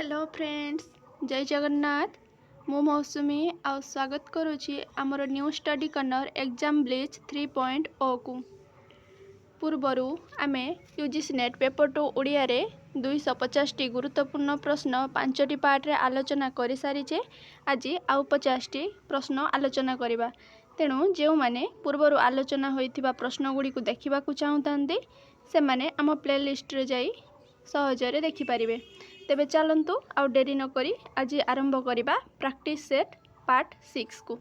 Hello friends, जय जगन्नाथ। मु मौसुमी आ स्वागत करुछि आमर new study corner exam bleach 3.0 को। पूर्वरु आमे यूजीसी नेट पेपर 2 ओडिया रे 250 टी गुरुत्वपूर्ण प्रश्न 5 टी पार्ट रे आलोचना करि सारिछे। आज आउ 50 टी प्रश्न आलोचना करिबा। तेणु जेउ माने पूर्वरु आलोचना होइथिबा प्रश्न गुडी को देखिबा को चाहुतांती से माने आम प्लेलिस्ट रे जाई सहजरे देखि पारिबे। तेबे चलंतु आउ डेरी न करी आज आरंभ करिबा प्रैक्टिस सेट पार्ट 6 को।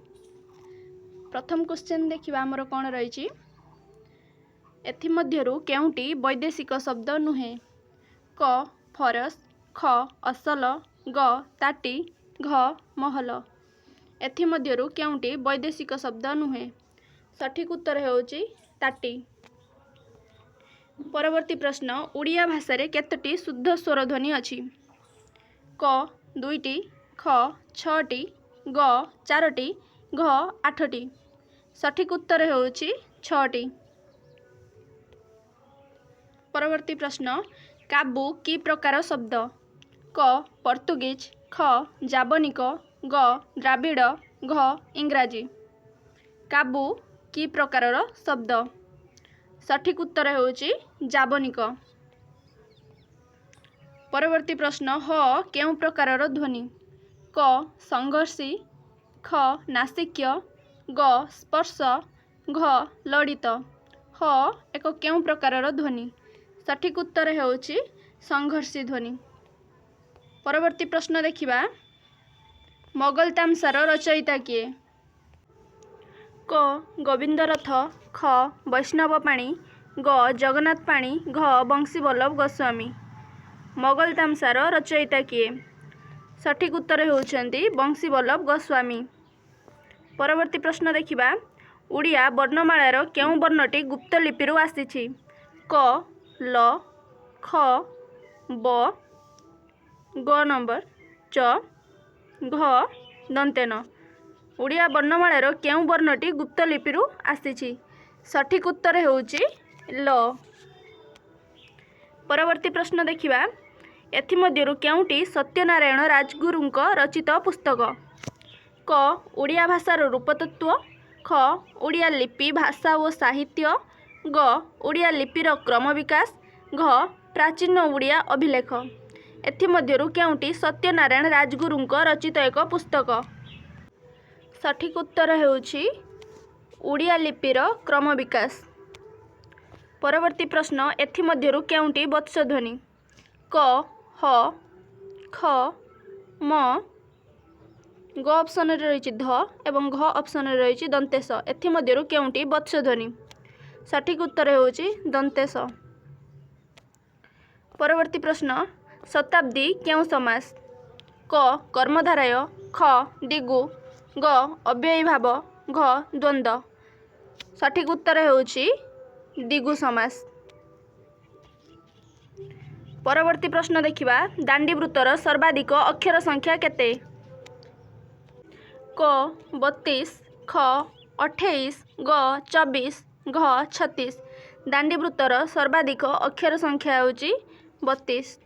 प्रथम क्वेश्चन देखिबा हमर कोन रहिछि। एथि मध्यरु केउटी वैदेशिक शब्द नुहे? क फरस, ख असल, ग ताटी, घ महल। एथि मध्यरु केउटी वैदेशिक शब्द नुहे? सठिक उत्तर हेउछि ताटी। परवर्ती प्रश्न, उड़िया भाषा रे केतटी शुद्ध स्वर ध्वनि अछि? क 2टी, ख 6टी, ग 4टी, घ 8टी। सठिक उत्तर हेउछि 6टी। परवर्ती प्रश्न, काबू की प्रकार शब्द? क पोर्तुगीज, ख जाबनिक, ग द्राविड़, घ इंग्राजी। काबू की प्रकारर शब्द? सठिक उत्तर हेउछि जाबनिक। परवर्ती प्रश्न, ह केउ प्रकारर ध्वनि? क संघर्षी, ख नासिक्य, ग स्पर्श, घ ललित। ह एक केउ प्रकारर ध्वनि? सठिक उत्तर हेउछि संघर्षी ध्वनि। परवर्ती प्रश्न देखिबा, मोगल तामसार रचयिता किए? क गोविंद रथ, ख वैष्णव पाणी, ग जगन्नाथ पाणी, घ बंशीवल्लभ गोस्वामी। मोगल तामसार रचयिता किए? सठिक उत्तर हेउछन्ति बंशीवल्लभ गोस्वामी। परवर्ती प्रश्न देखिबा, उड़िया वर्णमालार केउ वर्णटी गुप्त लिपिरु आसीछि? क ल, ख ब, ग नंबर च, घ दन्तेन। उड़िया वर्णमालार केउ वर्णटी गुप्त लिपिरु आसीछि? सठिक उत्तर हेउछि ल। परवर्ती प्रश्न देखिबा, एथि मध्यरु केउटी सत्यनारायण राजगुरुଙ୍କ रचित पुस्तक? क उड़िया भाषार रूपतत्व, ख उड़िया लिपि भाषा और साहित्य, ग उड़िया लिपिर क्रम विकास, घ प्राचीन उड़िया अभिलेख। एथि मध्यरु केउटी सत्यनारायण राजगुरुଙ୍କ रचित एक पुस्तक? सठिक उत्तर हेउछि उड़िया लिपिर क्रम विकास। परवर्ती प्रश्न, एथि मध्यरु केउटी वत्सध्वनि? क ह, ख म, ग ऑप्शन रे रहिछि ध एवं घ ऑप्शन रे रहिछि दन्तेस। एथि मध्यरु केउटी वत्सध्वनि? सठिक उत्तर हेउछि दन्तेस। परवर्ती प्रश्न, शताब्दी केउ समास? क कर्मधारय, ख दिगु, ग अव्ययीभाव, घ द्वंद्व। सठिक उत्तर हेउछि दिगु समास। परवर्ती प्रश्न देखिबा, दांडीवृत्तर सर्वाधिक अक्षर संख्या केते? क 32, ख 28, ग 24, घ 36। दांडीवृत्तर सर्वाधिक अक्षर संख्या हेउछि 32।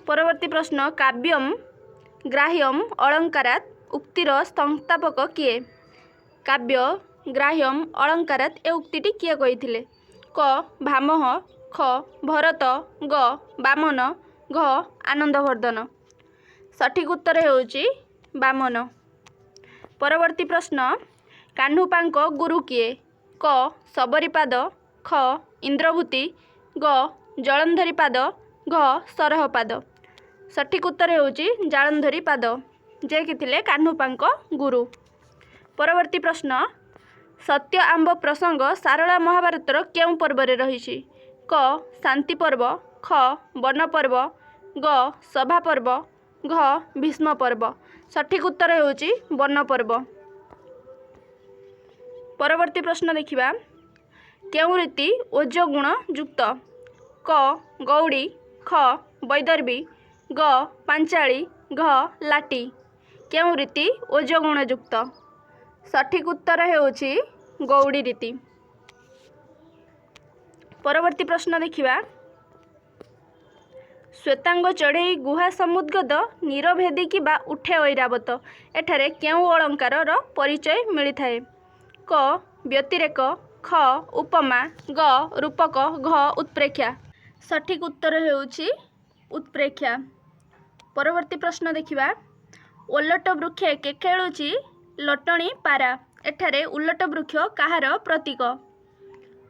परवर्ती प्रश्न, काव्यम ग्राह्यम अलंकारात् उक्तिर संस्थापक किए? काव्य ग्राह्यम अलंकारात् ए उक्तिटी किए कहिथिले? क भामह, ख भरत, ग वामन, घ आनंदवर्धन। सठिक उत्तर हेउछि वामन। परवर्ती प्रश्न, कान्हुपांक गुरु किए? क सबरीपाद, ख इंद्रभूति, ग जलंधरीपाद, घ सरहपाद। सठिक उत्तर हेउछि जालंधरीपाद, जे कि थिले कान्हुपांक गुरु। परवर्ती प्रश्न, सत्य आंब प्रसंग सारला महाभारतर केउ पर्व रे रहिछि? क शांति पर्व, ख वन पर्व, ग सभा पर्व, घ भीष्म पर्व। सठिक उत्तर हेउछि वन पर्व। परवर्ती प्रश्न देखिबा, केउ रीति ओज गुण युक्त? क गौड़ी, ख वैदर्भी, ग पांचाली, घ लाटी। केउ रीति ओज गुण युक्त? सठिक उत्तर हेउछि गौड़ी रीति। परवर्ती प्रश्न देखिबा, श्वेतांग चढ़ई गुहा समुद्गत नीरभेदी कि उठे ऐरावत एठारे केउं अलंकार परिचय मिली थाए। क व्यतिरेक, ख उपमा, ग रूपक, घ उत्प्रेक्षा। सठिक उत्तर हेउछि उत्प्रेक्षा। परवर्ती प्रश्न देखिबा। ओलट वृक्षे के खेलुछि लटणी पारा एठारे उलट वृक्ष काहार प्रतीक।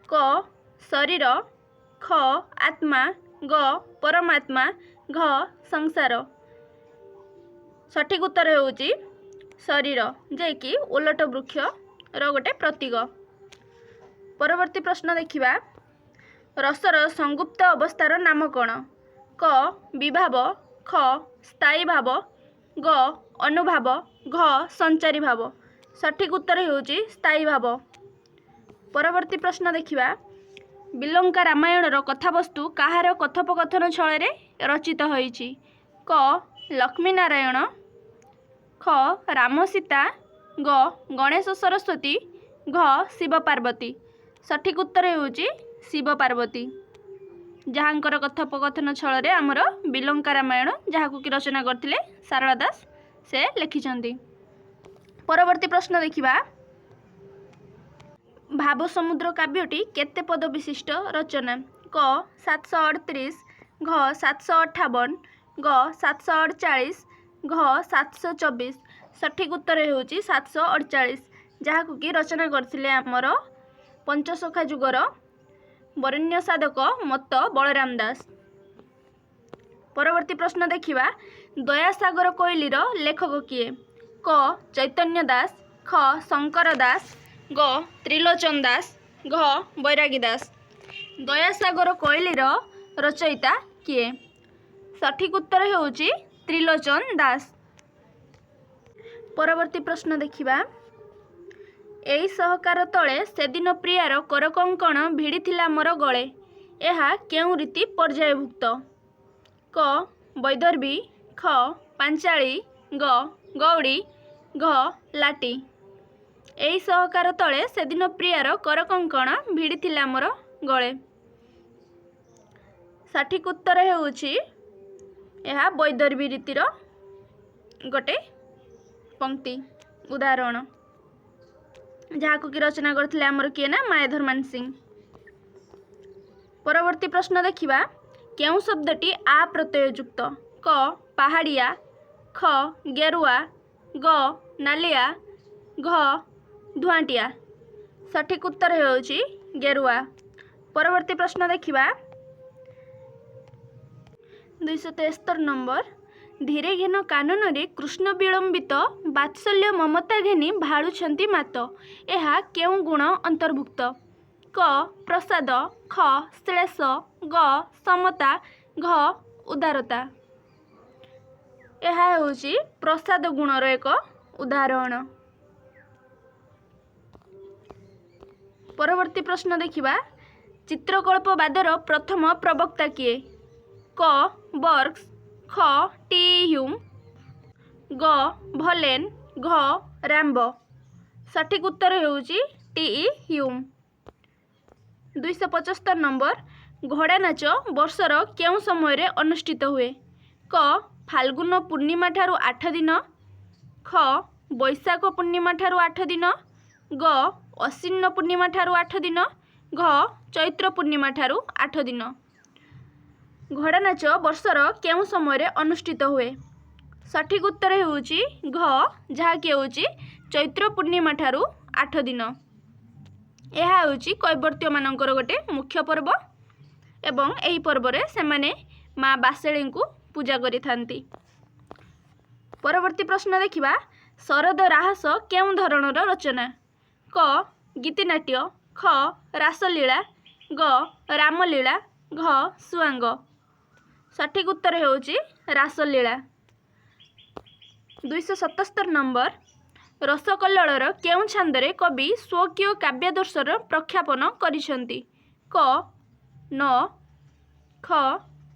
क शरीर, ख आत्मा, ग परमात्मा, घ संसार। सठिक उत्तर हेउछि शरीर जे कि उलट वृक्ष रो गोटे प्रतीक। परवर्ती प्रश्न देखिबा। रसर संगुप्त अवस्थार नाम कौन। क विभाव, ख स्थायी भाव, ग अनुभाव, घ संचारी भाव। सठिक उत्तर हेउछि स्थायी भाव। परवर्ती प्रश्न देखिबा। बिलंका रामायणर कथावस्तु काहार कथोपकथन छଳରେ रचित होइछि। क लक्ष्मीनारायण, ख राम सीता, ग गणेश सरस्वती, घ शिव पार्वती। सठिक उत्तर हेउछि शिव पार्वती जहाँकर कथोपकथन छଳରେ आमर बिलंका रामायण जहाँकु कि रचना करथिले सारला दास से लिखिछन्ति। परवर्ती प्रश्न देखिबा। भाव समुद्र काव्यटी केते पद विशिष्ट रचना। क 738, घ 758, ग 748, घ 724। सठिक उत्तर हेउछि 748 जहाँकु कि रचना करथिले आमर पंचसखा जुगर वरेण्य साधक मत बलराम दास। परवर्ती प्रश्न देखिबा। दयासागर कोइलीर लेखक किए। क चैतन्य दास, ख शंकर दास, ग त्रिलोचन दास, घ बैरागी दास। दयासागर कोइलीर रचयिता किए। सठिक उत्तर हेउछि त्रिलोचन दास। परवर्ती प्रश्न देखिबा। एई सहकार तले सेदिन प्रियार कर कंकण भिड़िथिला मोर गळे एहा केउं रीति पर्यायभुक्त। क वैदर्भी, ख पांचाली, ग गौड़ी, घ लाटी। एई सहकार तले सेदिन प्रियार कर कंकण भिड़िथिला मोर गळे। सठिक उत्तर हेउछि एहा वैदर्भी रीतिर गोटे पंक्ति उदाहरण जहाँकु कि रचना करथिले आमर किए ना मायाधर मानसिंह। परवर्ती प्रश्न देखिबा। केउं शब्दटी आ प्रत्यययुक्त। क पहाड़िया, ख गेरुआ, ग नालिया, घ धुआंटिया। सठिक उत्तर हेउछि गेरुआ। परवर्ती प्रश्न देखिबा। 273 नंबर। धीरे घेन कानन रे कृष्ण विलंबित बात्सल्य ममता घेनी भाड़ुछंती मात एहा केउं गुण अंतर्भुक्त। क प्रसाद, ख श्लेष, ग समता, घ उदारता। एहा हेउछि प्रसाद गुणर एक उदाहरण। परवर्ती प्रश्न देखिबा। चित्रकल्पवादर प्रथम प्रवक्ता किए। क बर्ग्स, ख टी ह्यूम, ग भलेन, घ रैम्बो। सठिक उत्तर हेउछि टी ह्यूम। 275 नंबर। घोड़ा नाच वर्षर केउं समय अनुष्ठित हुए। क फाल्गुन पूर्णिमा ठारू 8 दिन, ख बैशाख पूर्णिमा ठारू 8 दिन, ग अश्विन पूर्णिमा ठारू 8 दिन, घ चैत्र पूर्णिमा ठारू 8 दिन। घोड़ा नाच वर्षर केउं समय अनुष्ठित हुए। सठिक उत्तर हेउछि घ जहाँकि हेउछि चैत्र पूर्णिमा ठारू 8 दिन। यह हेउछि कैवर्त्य मानकर गोटे मुख्य पर्व एवं एही पर्व रे सेमाने माँ बासेड़ी को पूजा करिथांती। परवर्ती प्रश्न देखिबा। शरद राहस केउं धरणर रचना। क गीतिनाट्य, ख रासलीला, ग रामलीला, घ सुआंग। सठिक उत्तर हेउछि रासलीला। 277 नंबर। रसकल्लोळर केउं छांदरे कवि स्वकीय काव्यादर्शर प्रख्यापन करिसंती। क 9, ख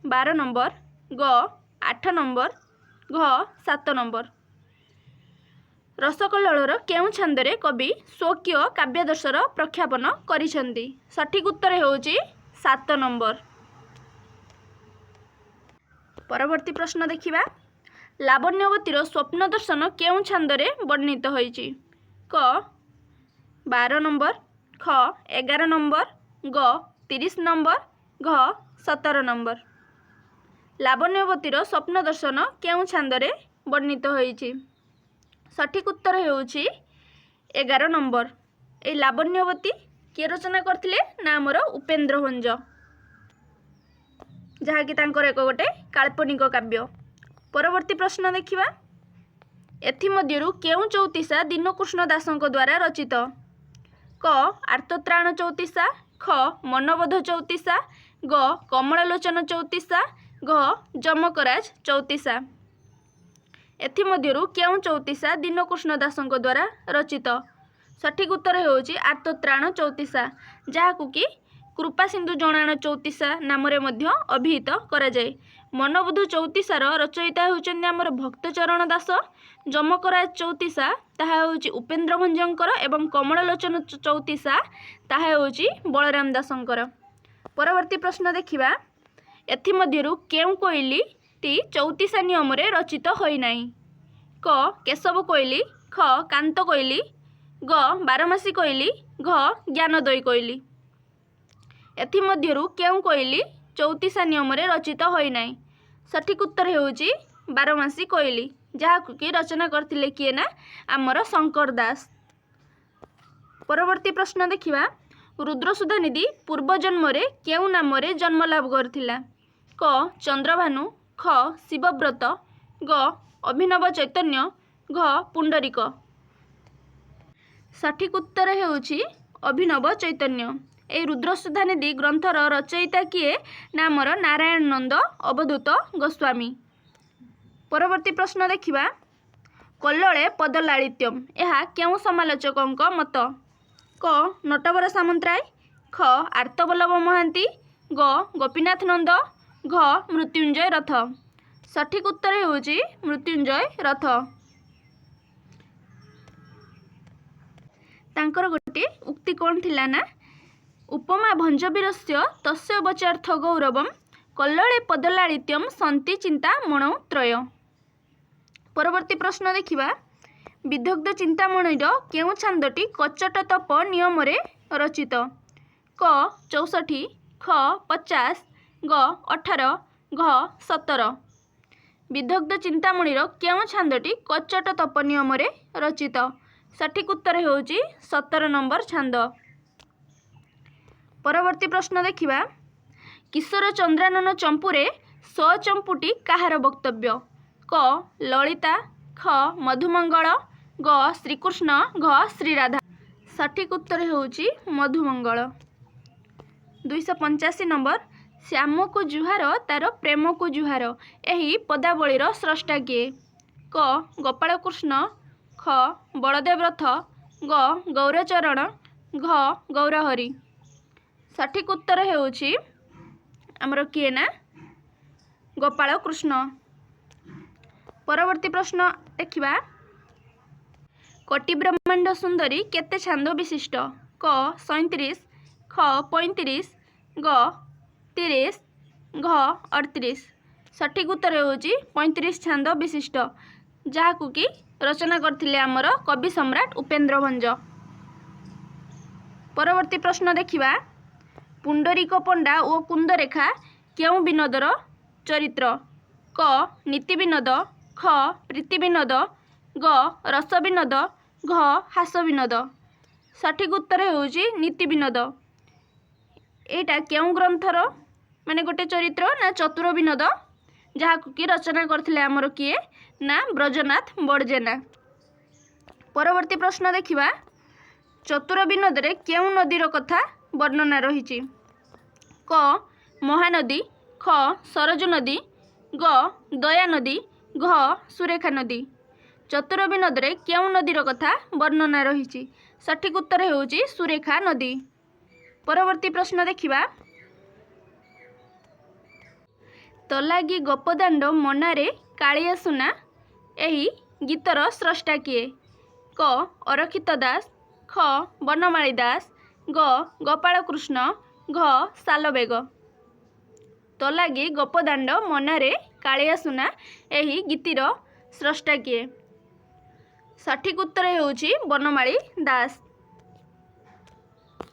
12 नंबर, ग 8 नंबर, घ 7 नंबर। रसकल्लोळर केउं छांदरे कवि स्वकीय काव्यादर्शर प्रख्यापन करिसंती। सठिक उत्तर हेउछि 7 नंबर। परवर्ती प्रश्न देखिबा लावण्यवतीर स्वप्न दर्शन केउं छंदरे वर्णित होईछि क 12 नंबर ख 11 नंबर ग 30 नंबर घ 17 नंबर। लावण्यवतीर स्वप्न दर्शन केउं छंदरे वर्णित होईछि सठिक उत्तर हेउछि 11 नंबर। ए लावण्यवती किए रचना करथिले ना हमर उपेन्द्र भंज जहाँकि तांकर एक गोटे काल्पनिक काव्य। परवर्ती प्रश्न देखिबा एथिमध्यरु केउं चौतीसा दीनकृष्ण दासଙ୍କ द्वारा रचित क आर्तत्राण चौतीसा ख मनबोध चौतीसा ग कमललोचन चौतीसा घ जमकराज चौतीसा। एथिमध्यरु केउं चौतीसा दीनकृष्ण दासଙ୍କ द्वारा रचित सठिक उत्तर हेउछि आर्तत्राण चौतीसा जहाँकु कि कृपा सिंधु जणाण चौतीसा नाम रे मध्य अभिहित करा जाय। मनबोध चौतीसार रचयिता हेउछन्ति हमर भक्तचरण दास। जमकराज चौतीसा ताहा हेउछि उपेन्द्र भंजंकर एवं कमललोचन चौतीसा ताहा हेउछि बलराम दासंकर। परवर्ती प्रश्न देखिबा एथिमध्यरु केउं कोइली टी चौतीसा नियम रे रचित होई नाही क केशव कोइली ख कांत कोइली ग बारमासी कोइली घ ज्ञानदयी कोइली। एथिमध्यरु केउं कोइली चौतीसा नियम रे रचित होई नाही सठिक उत्तर हेउछि बारमासी कोइली जहाँकु कि रचना करथिले किए ना आमर शंकर दास। परवर्ती प्रश्न देखिबा रुद्रसुधा निधि पूर्व जन्म रे केउं नाम रे जन्म लाभ करथिला क चंद्रभानु ख शिवव्रत ग अभिनव चैतन्य घ पुंडरीक। सठिक उत्तर हेउछि अभिनव चैतन्य। ए रुद्रसुधा निधि ग्रंथर रचयिता किए ना हमर नारायण नंद अवधूत गोस्वामी। परवर्ती प्रश्न देखिबा कल्लोळे पदलालित्यम एहा केउं समालोचकंक मत क नटवर सामंतराय ख आर्तवल्लभ महांती ग गोपीनाथ नंद घ मृत्युंजय रथ। सठिक उत्तर हेउछि मृत्युंजय रथ। तांकर गोटे उक्ति कोन थिला ना उपमा भंजवीरस्य तस्य वचार्थ गौरवम कल्लोळे पदलालित्यम सन्ति चिंता मणौ त्रय। परवर्ती प्रश्न देखिबा विदग्ध चिंतामणिर केउं छांदटी कचट तप नियम रे रचित क 64 ख 50 ग 18 घ 17। विदग्ध चिंतामणिर केउं छांदटी कचट तप नियम रे रचित सठिक उत्तर हेउछि 17 नंबर छांद। परवर्ती प्रश्न देखिबा किशोर चंद्रानन चंपुरे स चंपुटी काहार वक्तव्य क ललिता ख मधुमंगल ग श्रीकृष्ण घ श्रीराधा। सठिक उत्तर हेउछि मधुमंगल। 285 नंबर श्याम को जुहार तार प्रेम को जुहार एही पदावलीर स्रष्टा किए क गोपालकृष्ण ख बलदेव रथ ग गौरचरण घ गौरहरि। सठिक उत्तर हेउछि हमर किए ना गोपालकृष्ण। परवर्ती प्रश्न देखिबा कोटि ब्रह्मांड सुंदरी केते छांद विशिष्ट क 37 ख 35 ग 30 घ 38। सठिक उत्तर हेउछि 35 छांद विशिष्ट जहाँकु कि रचना करथिले हमर कवि सम्राट उपेन्द्र भंज। परवर्ती प्रश्न देखिबा पुंडरीक पंडा ओ कुंदरेखा केउं विनोदर चरित्र क नीति विनोद ख प्रीति विनोद ग रस विनोद घ हास विनोद। सठिक उत्तर हेउछि नीति विनोद। एटा केउं ग्रंथर माने गोटे चरित्र ना चतुर विनोद जहाँकु कि रचना करथिले हमर किए ना ब्रजनाथ बड़जेना। परवर्ती प्रश्न देखिबा चतुर विनोद रे केउं नदीर कथा वर्णना रहिछि क महानदी ख सरजू नदी ग दया नदी घ सुरेखा नदी। चतुर विनोद रे केउं नदीर कथा वर्णना रहिछि सठिक उत्तर हेउछि सुरेखा नदी। परवर्ती प्रश्न देखिबा तलागी गोपदाण्ड मनारे कालिया सुना एही गीतर स्रष्टा किए क अरक्षित दास ख बनमाली दास ग गोपालकृष्ण घ सालबेग। तलागी गोपदाण्ड मनारे कालिया सुना एही गीतिर स्रष्टा किए? सठिक उत्तर हेउछि बनमाली दास।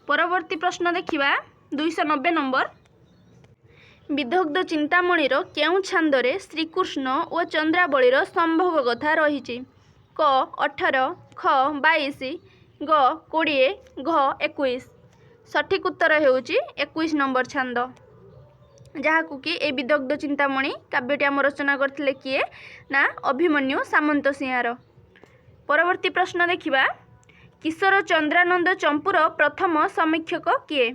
परवर्ती प्रश्न देखिबा 290 नंबर। विदग्ध चिंतामणिर केउ छांदरे श्रीकृष्ण और चंद्रावलीर संभोग कथा रही? क 18, ख 22, ग 20, घ 21। सठिक उत्तर हेउछि 21 नंबर छांद, जहाकु कि ए विदग्ध चिंतामणि काव्यटी आम रचना करथिले किए ना अभिमन्यु सामंत सिंहार। परवर्ती प्रश्न देखिबा किशोर चंद्रानंद चंपूर प्रथम समीक्षक किए?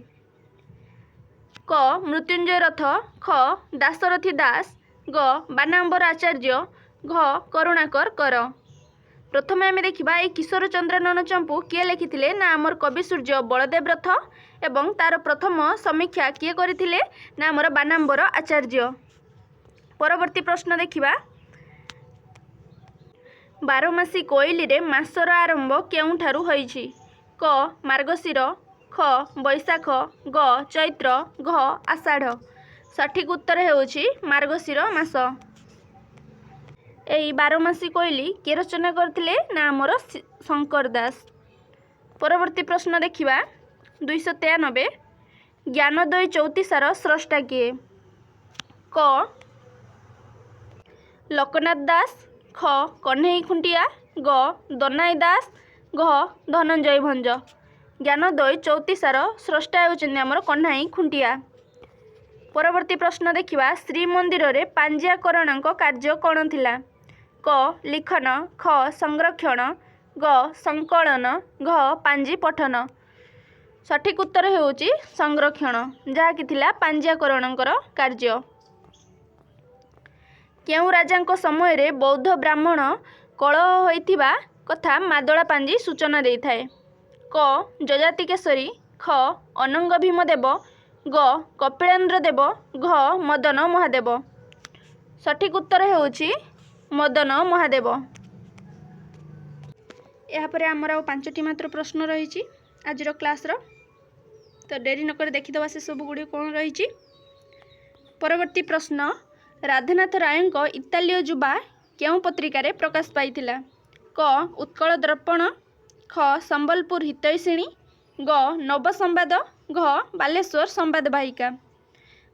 क मृत्युंजय रथ, ख दासरथी दास, ग बानाम्बर आचार्य, घ करुणाकर कर। प्रथम आम देखा ये किशोर चंद्रानंद चंपू किए लिखिथिले ना आमर कवि सूर्य बलदेव रथ एवं तार प्रथम समीक्षा किए करथिले ना आमर बानाम्बर आचार्य। परवर्ती प्रश्न देखिबा 12 मासी कोइली रे मासर आरंभ केउठारु होईछि? क मार्गशीर, ख बैशाख, ग चैत्र, घ आषाढ़। सठिक उत्तर हेउछि मार्गशीर मास। एई 12 मासी कोइली के रचना करथिले ना आमर शंकर दास। परवर्ती प्रश्न देखिबा 293 ज्ञानोदय चौतीसार स्रष्टा किए? क लोकनाथ दास, ख कन्हई खुंटिया, ग दनाई दास, घ धनंजय भंज। ज्ञानोदय चौतीसार स्रष्टा हेउछन्ति आमर कन्हई खुंटिया। परवर्ती प्रश्न देखिबा श्रीमंदिर रे पांजियाकरणक कार्य कौन थिला? क लिखन, ख संरक्षण, ग संकलन, घ पांजी पठन। सठिक उत्तर हेउछि संरक्षण, जहा कि थिला पांजियाकरणकर कार्य। केउ राजांक समय रे बौद्ध ब्राह्मण कलह होइथिबा कथा मादला पांजी सूचना देइथाए? क जजाति केसरी, ख अनंग भीमदेव, ग कपिलेन्द्र देव, घ मदन महादेव। सठिक उत्तर हेउछि मदन महादेव। यापर आमर आ 5टी मात्र प्रश्न रही आजर क्लास रो, तो डेरी नकर देखिदवा से सब गुडी कोन रही। परवर्ती प्रश्न राधानाथ रायंक इतालीय युवा केउ पत्रिका प्रकाश पाइथिला? क उत्कल दर्पण, ख संबलपुर हितैषिणी, ग नव संवाद, घ बालेश्वर संवाद वाहिका।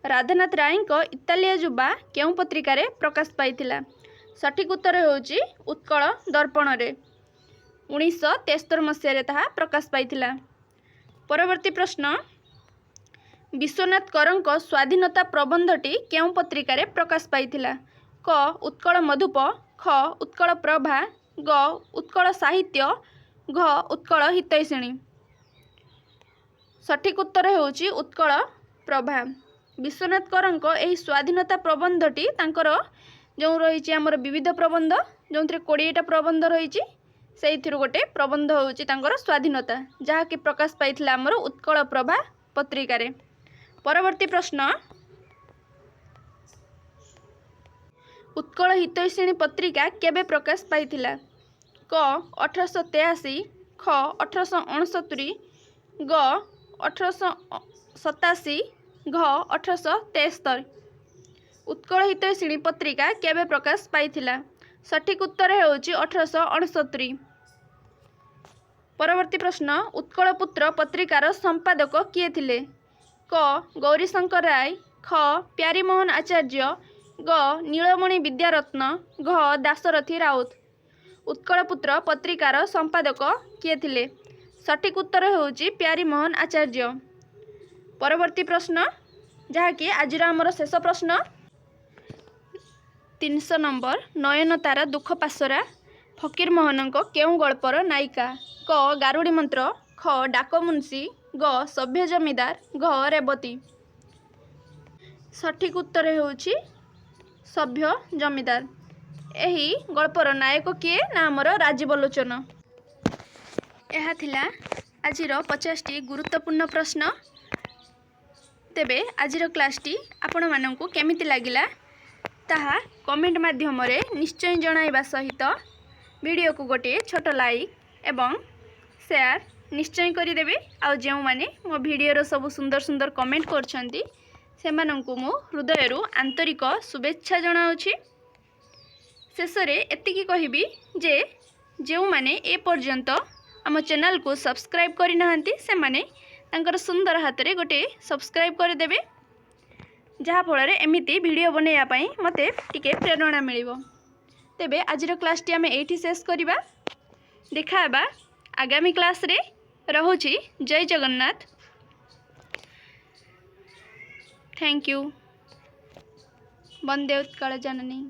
राधानाथ रायंक इतालीय युवा केउ पत्रिका प्रकाश पाइथिला? सठिक उत्तर हेउछि उत्कल दर्पण रे 1973 मसीह ताहा प्रकाश पाइथिला। परवर्ती प्रश्न विश्वनाथ करंक स्वाधीनता प्रबंधटी केउ पत्रिका प्रकाश पाइथिला? क उत्कल मधुप, ख उत्कल प्रभा, ग उत्कल साहित्य, घ उत्कल हितैषिणी। सठिक उत्तर हेउछि उत्कल प्रभा। विश्वनाथ करंक एही स्वाधीनता प्रबंधटी तांकर जो रही आमर विविध प्रबंध जो 20टा प्रबंध रही से गोटे प्रबंध होउछि तांकर स्वाधीनता, जहा कि प्रकाश पाइथिला आमर उत्कल प्रभा पत्रिका रे। परवर्ती प्रश्न उत्कल हितैषिणी पत्रिका केबे प्रकाश पाइथिला? क 1883, ख 1869, ग 1887, घ 1873। उत्कल हितैषिणी पत्रिका केबे प्रकाश पाइथिला? सठिक उत्तर हेउछि 1869। परवर्ती प्रश्न उत्कल पुत्र पत्रिकार संपादक किए थिले? क गौरीशंकर राय, ख प्यारीमोहन आचार्य, ग नीलमणि विद्यारत्न, घ दासरथी राउत। उत्कल पुत्र पत्रिकार संपादक किए थिले? सठिक उत्तर हेउछि प्यारीमोहन आचार्य। परवर्ती प्रश्न जहाँकि आज आमर शेष प्रश्न 300 नंबर नयन तारा दुख पासरा फकीर मोहनक केउ गल्पर नायिका? क गारुड़ी मंत्र, ख डाक मुंशी, ग सभ्य जमीदार, घ रेवती। सठिक उत्तर हेउछि सभ्य जमीदार। एही गल्पर नायक किए ना आमर राजीव लोचन। यह थिला आजिर 50टी गुरुत्वपूर्ण प्रश्न। तेबे आजिर क्लासटी आपण मानंकु केमिति लागिला ताहा कमेंट माध्यम रे निश्चय जणाइबा सहित वीडियो को गोटे छोट लाइक एवं शेयर निश्चय करिदेबे। आ जो माने मो वीडियो रो सब सुंदर सुंदर कमेंट करछंती सेमानंकु मु हृदयरु आंतरिक शुभेच्छा जणाउछि। शेषरे एतिकी कहिबी जे जो माने ए पर्यंत आम चैनल को सब्सक्राइब करि नाहंती से माने तांकर सुंदर हाथ रे गोटे सब्सक्राइब कर देबे, जहा फल रे एमिति वीडियो बनैया पई मते टिके प्रेरणा मिलिबो। तेबे आजिर क्लास टी आमे एठी शेष करिबा। देखाबा आगामी क्लास रे। रहुछि जय Jagannath. Thank you. Vande Utkal Janani.